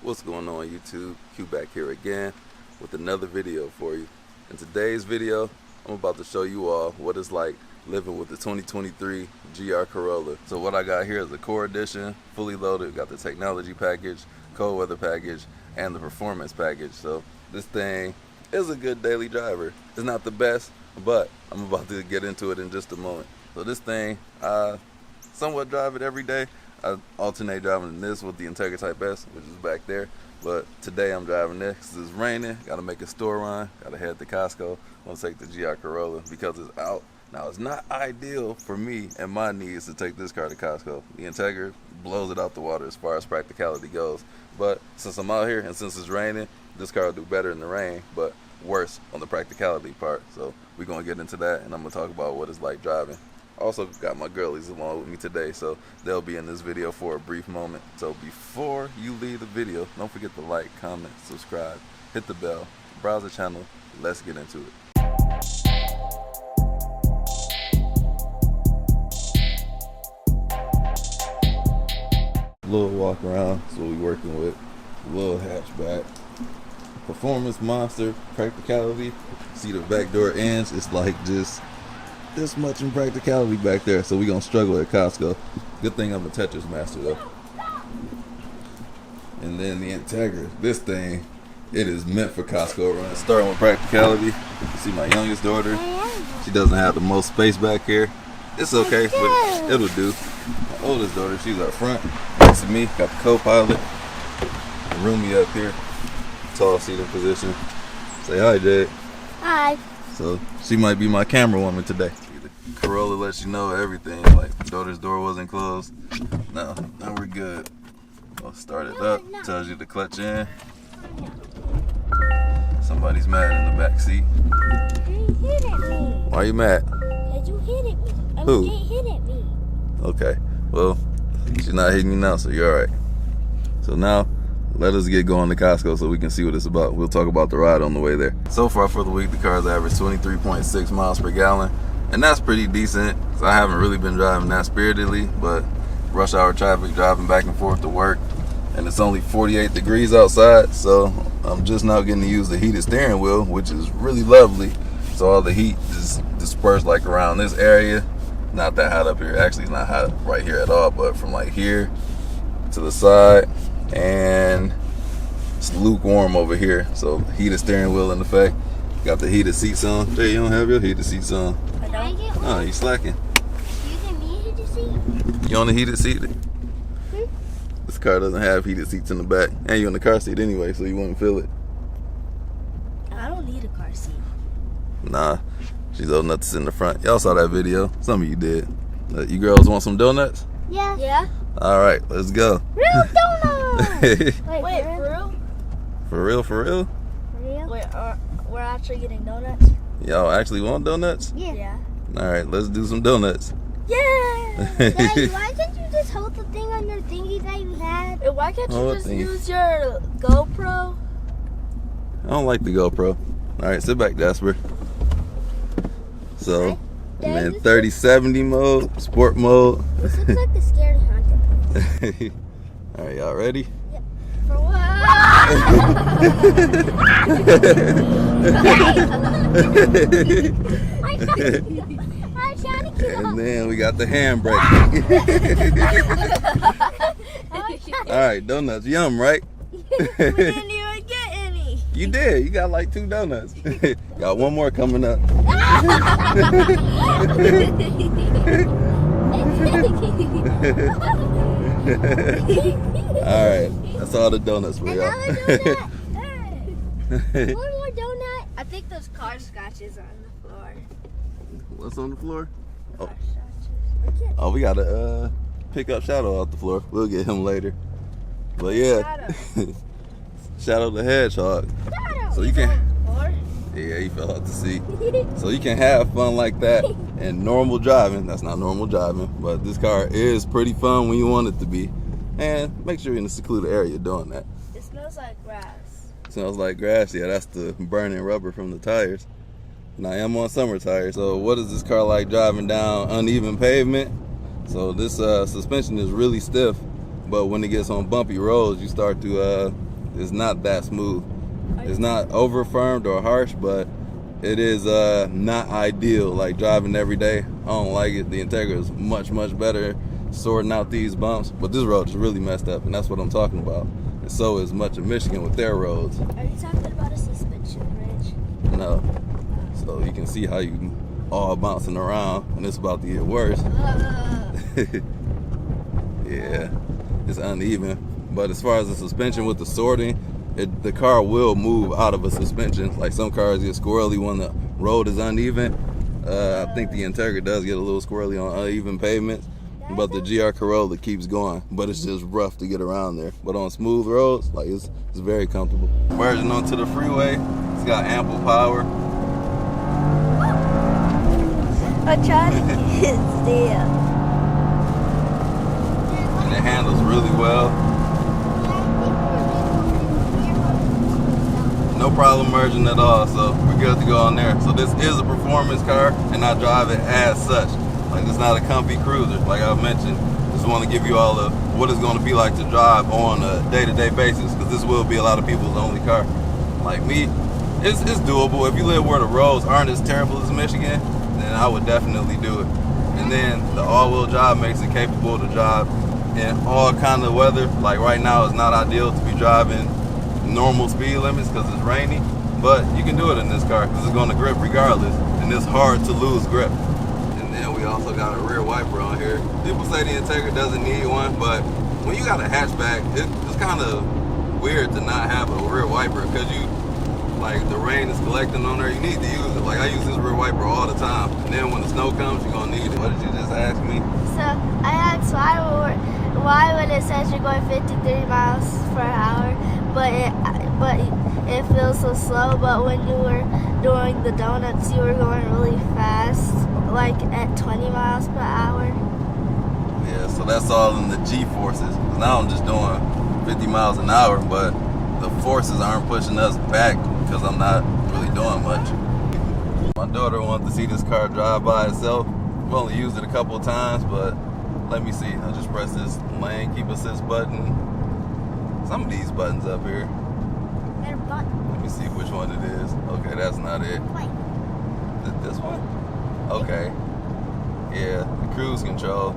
What's going on YouTube? Q back here again with another video for you. In today's video, I'm about to show you all what it's like living with the 2023 GR Corolla. So what I got here is a Core Edition, fully loaded. Got the technology package, cold weather package, and the performance package. So this thing is a good daily driver. It's not the best, but I'm about to get into it in just a moment. So this thing, I somewhat drive it every day. I alternate driving this with the Integra Type S, which is back there. But today I'm driving this because it's raining. Got to make a store run. Got to head to Costco. Want to take the GR Corolla because it's out. Now, it's not ideal for me and my needs to take this car to Costco. The Integra blows it out the water as far as practicality goes. But since I'm out here and since it's raining, this car will do better in the rain, but worse on the practicality part. So we're going to get into that, and I'm going to talk about what it's like driving. Also got my girlies along with me today, so they'll be in this video for a brief moment. So before you leave the video, don't forget to like, comment, subscribe, hit the bell, browse the channel. Let's get into it. Little walk around, that's what we're working with. Little hatchback, performance monster, practicality. See the back door ends, it's like just this much in practicality back there, so we're gonna struggle at Costco. Good thing I'm a Tetris master though. And then the Integra, this thing, it is meant for Costco runs. Starting with practicality, you see my youngest daughter, she doesn't have the most space back here. It's okay, but it'll do. My oldest daughter, she's up front next to me, got the co-pilot, roomy up here, tall seating position. Say hi, Jade. Hi. So she might be my camera woman today. The Corolla lets you know everything, like daughter's door wasn't closed. No, now we're good. I'll start it up, tells you to clutch in. Somebody's mad in the back seat. You hit at me. Why are you mad? Because you hit at me. Who? You can't hit at me. Okay, well, she's not hitting you now, so you're alright. So now, let us get going to Costco so we can see what it's about. We'll talk about the ride on the way there. So far for the week, the car's averaged 23.6 miles per gallon, and that's pretty decent. So I haven't really been driving that spiritedly, but rush hour traffic, driving back and forth to work, and it's only 48 degrees outside, so I'm just now getting to use the heated steering wheel, which is really lovely. So all the heat just dispersed like around this area. Not that hot up here. Actually, it's not hot right here at all, but from like here to the side, and it's lukewarm over here. So heated steering wheel in effect. Got the heated seats on. Jay, you don't have your heated seats on. I don't. Oh, you slacking. You give me a heated seat? You on the heated seat? This car doesn't have heated seats in the back, and you're in the car seat anyway, so you wouldn't feel it. I don't need a car seat. Nah, she's old enough to sit in the front. Y'all saw that video. Some of you did. You girls want some donuts? Yeah. Yeah. All right, let's go. Real donuts. Wait, for real? For real, for real? For real? Wait, we're actually getting donuts? Y'all actually want donuts? Yeah. All right, let's do some donuts. Yeah. Daddy, why can't you just hold the thing on your thingy that you had? And why can't you just use your GoPro? I don't like the GoPro. All right, sit back, Jasper. So, I'm in 3070 mode, sport mode. This looks like the Scary Haunted place. All right, y'all ready? Yep. For what? And then we got the handbrake. All right, donuts, yum, right? We didn't even get any. You did. You got like 2 donuts. Got one more coming up. All right, that's all the donuts for y'all. One more donut. I think those car scratches are on the floor. What's on the floor? Oh, we gotta pick up Shadow off the floor. We'll get him later. But yeah, Shadow the Hedgehog. So you can. Yeah, he fell out the seat. So you can have fun like that in normal driving. That's not normal driving, but this car is pretty fun when you want it to be. And make sure you're in a secluded area doing that. It smells like grass. Smells like grass. Yeah, that's the burning rubber from the tires. And I am on summer tires. So what is this car like driving down uneven pavement? So this suspension is really stiff, but when it gets on bumpy roads, you start to it's not that smooth. It's not over firmed or harsh, but it is not ideal. Like driving every day, I don't like it. The Integra is much better sorting out these bumps, but this road is really messed up, and that's what I'm talking about. And so is much of Michigan with their roads. Are you talking about a suspension bridge? No. So you can see how you all bouncing around, and it's about to get worse. Yeah, it's uneven. But as far as the suspension with the sorting, the car will move out of a suspension. Like some cars get squirrely when the road is uneven. I think the Integra does get a little squirrely on uneven pavements, but the GR Corolla keeps going. But it's just rough to get around there. But on smooth roads, like it's very comfortable. Merging onto the freeway, it's got ample power. I'm trying to get still. And it handles really well. No problem merging at all, so we're good to go on there. So this is a performance car, and I drive it as such. Like, it's not a comfy cruiser, like I mentioned. Just want to give you all of what it's going to be like to drive on a day-to-day basis, because this will be a lot of people's only car. Like me, it's doable. If you live where the roads aren't as terrible as Michigan, then I would definitely do it. And then the all-wheel drive makes it capable to drive in all kind of weather. Like right now, it's not ideal to be driving normal speed limits because it's rainy, but you can do it in this car because it's going to grip regardless, and it's hard to lose grip. And then we also got a rear wiper on here. People say the Integra doesn't need one, but when you got a hatchback, it's kind of weird to not have a rear wiper because like the rain is collecting on there. You need to use it. Like I use this rear wiper all the time, and then when the snow comes, you're gonna need it. What did you just ask me? So I asked why when it says you're going 53 miles per hour, but it feels so slow. But when you were doing the donuts, you were going really fast, like at 20 miles per hour. Yeah, so that's all in the G forces. Now I'm just doing 50 miles an hour, but the forces aren't pushing us back because I'm not really doing much. My daughter wanted to see this car drive by itself. I've only used it a couple of times, but let me see. I just press this lane keep assist button. Some of these buttons up here. They're buttons. Let me see which one it is. Okay, that's not it. Wait. Is it this one? Okay. Yeah, the cruise control.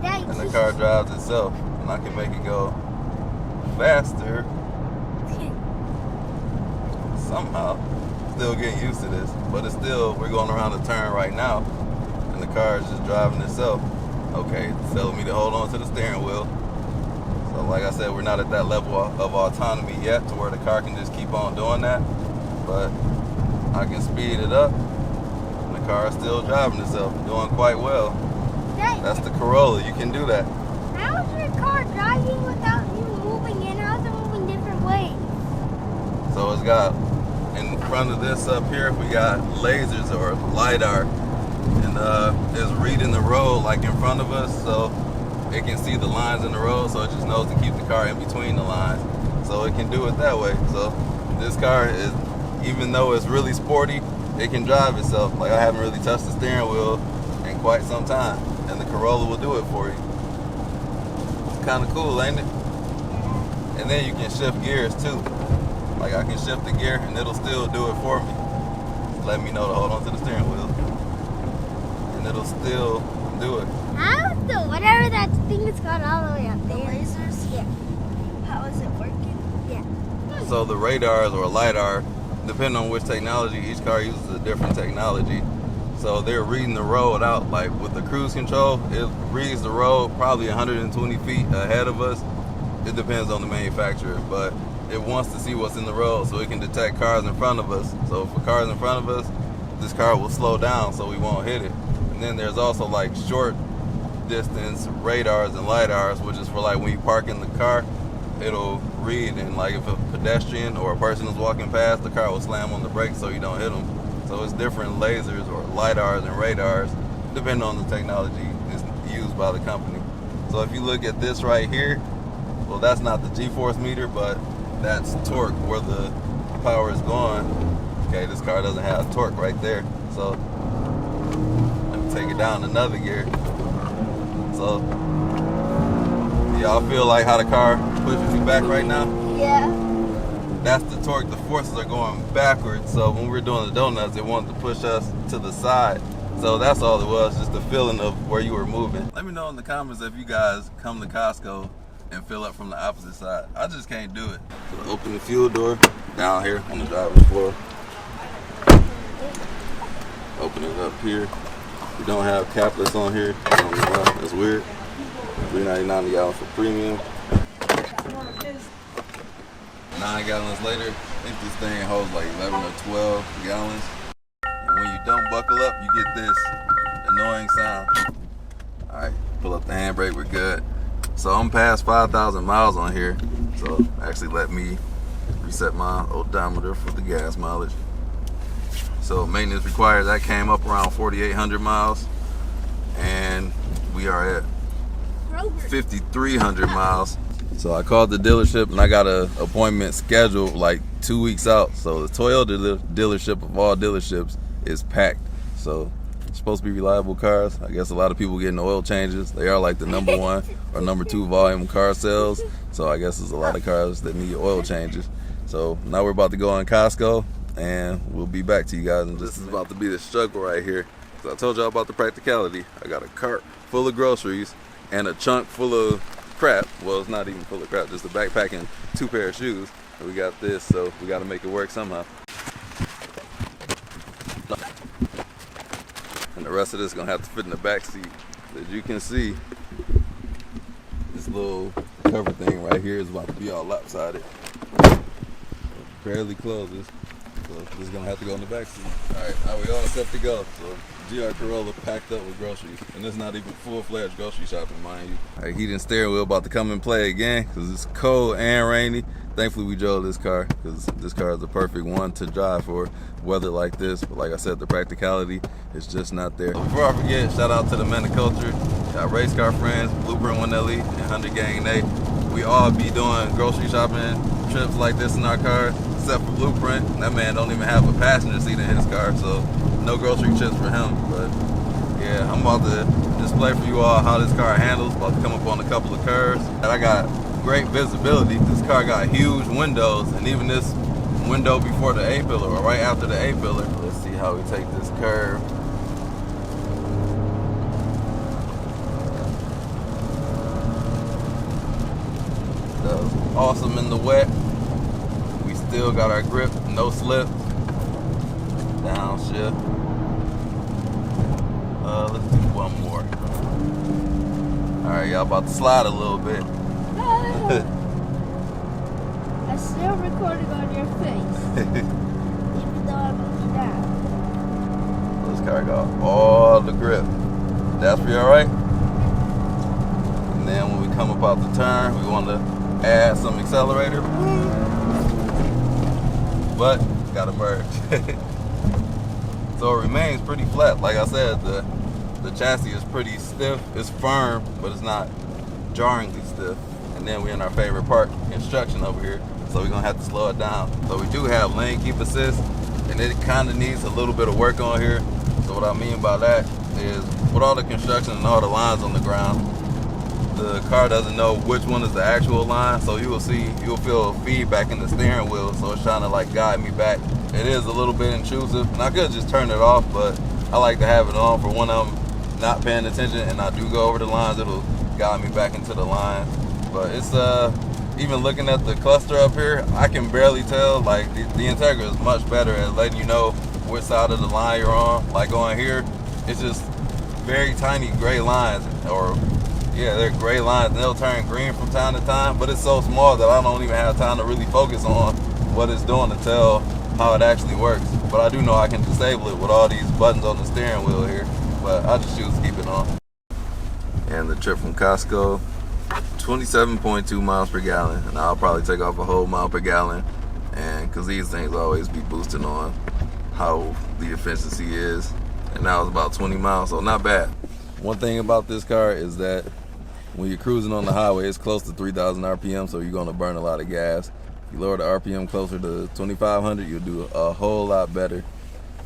And the car drives itself. And I can make it go faster. Somehow. Still getting used to this. But it's still, we're going around the turn right now. And the car is just driving itself. Okay, it's telling me to hold on to the steering wheel. So like I said, we're not at that level of autonomy yet to where the car can just keep on doing that. But I can speed it up. And the car is still driving itself, doing quite well. That's the Corolla, you can do that. How is your car driving without you moving in? How's it moving different ways? So it's got, in front of this up here, we got lasers or LiDAR. And it's reading the road like in front of us, so it can see the lines in the road, so it just knows to keep the car in between the lines. So it can do it that way. So this car is, even though it's really sporty, it can drive itself. Like I haven't really touched the steering wheel in quite some time, and the Corolla will do it for you. It's kind of cool, ain't it? And then you can shift gears too. Like I can shift the gear and it'll still do it for me. Let me know to hold on to the steering wheel. And it'll still do it. How's the whatever that thing is got all the way up there? The lasers? Yeah. How is it working? Yeah. So the radars or LiDAR, depending on which technology, each car uses a different technology. So they're reading the road out. Like with the cruise control, it reads the road probably 120 feet ahead of us. It depends on the manufacturer, but it wants to see what's in the road so it can detect cars in front of us. So if a car is in front of us, this car will slow down so we won't hit it. And then there's also like short distance radars and LiDARs, which is for like when you park in the car, it'll read, and like if a pedestrian or a person is walking past, the car will slam on the brakes so you don't hit them. So it's different lasers or LiDARs and radars depending on the technology is used by the company. So if you look at this right here, well, that's not the G-force meter, but that's torque, where the power is going. Okay, this car doesn't have torque right there. So let me take it down another gear. So y'all feel like how the car pushes you back right now? Yeah. That's the torque. The forces are going backwards. So when we were doing the donuts, it wanted to push us to the side. So that's all it was, just the feeling of where you were moving. Let me know in the comments if you guys come to Costco and fill up from the opposite side. I just can't do it. So open the fuel door down here on the driver's floor. Open it up here. We don't have capless on here. I don't know why. That's weird. $3.99 a gallon for premium. 9 gallons later, I think this thing holds like 11 or 12 gallons. And when you don't buckle up, you get this annoying sound. All right, pull up the handbrake, we're good. So I'm past 5,000 miles on here. So actually let me reset my odometer for the gas mileage. So maintenance required, that came up around 4,800 miles. And we are at 5,300 miles. So I called the dealership and I got an appointment scheduled like 2 weeks out. So the Toyota dealership of all dealerships is packed. So it's supposed to be reliable cars. I guess a lot of people getting oil changes. They are like the number 1 or number 2 volume car sales. So I guess there's a lot of cars that need oil changes. So now we're about to go in Costco and we'll be back to you guys. And this is about to be the struggle right here. So I told y'all about the practicality. I got a cart full of groceries and a chunk full of crap. Well, it's not even full of crap, just a backpack and 2 pair of shoes. And we got this, so we got to make it work somehow. And the rest of this is gonna have to fit in the back seat. As you can see, this little cover thing right here is about to be all lopsided. Barely closes, so this is gonna have to go in the back seat. All right, now we all set to go. So GR Corolla packed up with groceries, and it's not even full-fledged grocery shopping, mind you. All right, heated steering wheel about to come and play again because it's cold and rainy. Thankfully, we drove this car because this car is the perfect one to drive for weather like this. But like I said, the practicality is just not there. Before I forget, shout out to the men of culture, got race car friends, Blueprint 1LE, and 100 Gang Nate. We all be doing grocery shopping trips like this in our car, except for Blueprint. That man don't even have a passenger seat in his car, so no grocery trips for him. But yeah, I'm about to display for you all how this car handles. About to come up on a couple of curves. And I got great visibility. This car got huge windows, and even this window before the A-pillar or right after the A-pillar. Let's see how we take this curve. That was awesome in the wet. We still got our grip, no slip. Downshift. Let's do one more. All right, y'all about to slide a little bit. I'm still recording on your face, even though I'm looking down. This car got all the grip. That's for you, all right? And then when we come up out the turn, we want to add some accelerator, but got to merge. So it remains pretty flat. Like I said, the chassis is pretty stiff. It's firm, but it's not jarringly stiff. And then we're in our favorite part, construction over here. So we're gonna have to slow it down. So we do have lane keep assist, and it kind of needs a little bit of work on here. So what I mean by that is, with all the construction and all the lines on the ground, the car doesn't know which one is the actual line. So you'll feel feedback in the steering wheel. So it's trying to like guide me back. It is a little bit intrusive, and I could just turn it off, but I like to have it on for when I'm not paying attention and I do go over the lines. It'll guide me back into the line. But it's even looking at the cluster up here, I can barely tell. Like the Integra is much better at letting you know which side of the line you're on. Like on here, it's just very tiny gray lines, or yeah, they're gray lines, and they'll turn green from time to time, but it's so small that I don't even have time to really focus on what it's doing to tell how it actually works. But I do know I can disable it with all these buttons on the steering wheel here, but I just choose to keep it on. And the trip from Costco, 27.2 miles per gallon, and I'll probably take off a whole mile per gallon, and because these things always be boosting on how the efficiency is. And now it's about 20 miles, so not bad. One thing about this car is that when you're cruising on the highway, it's close to 3,000 RPM, so you're going to burn a lot of gas. If you lower the RPM closer to 2,500, you'll do a whole lot better.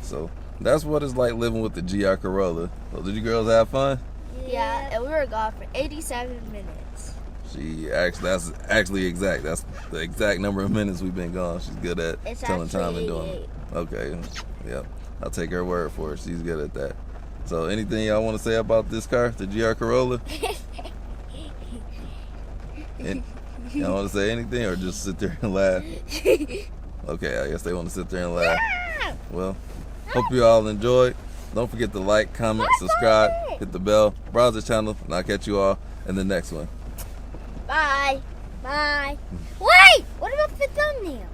So that's what it's like living with the GR Corolla. So did you girls have fun? Yeah, and we were gone for 87 minutes. That's actually exact. That's the exact number of minutes we've been gone. She's good at It's telling time and actually doing it. Okay, yep. I'll take her word for it. She's good at that. So anything y'all want to say about this car, the GR Corolla? Y'all want to say anything or just sit there and laugh? Okay, I guess they want to sit there and laugh. Well, hope you all enjoyed. Don't forget to like, comment, subscribe, hit the bell, browse the channel, and I'll catch you all in the next one. Bye. Bye. Wait! What about the thumbnail?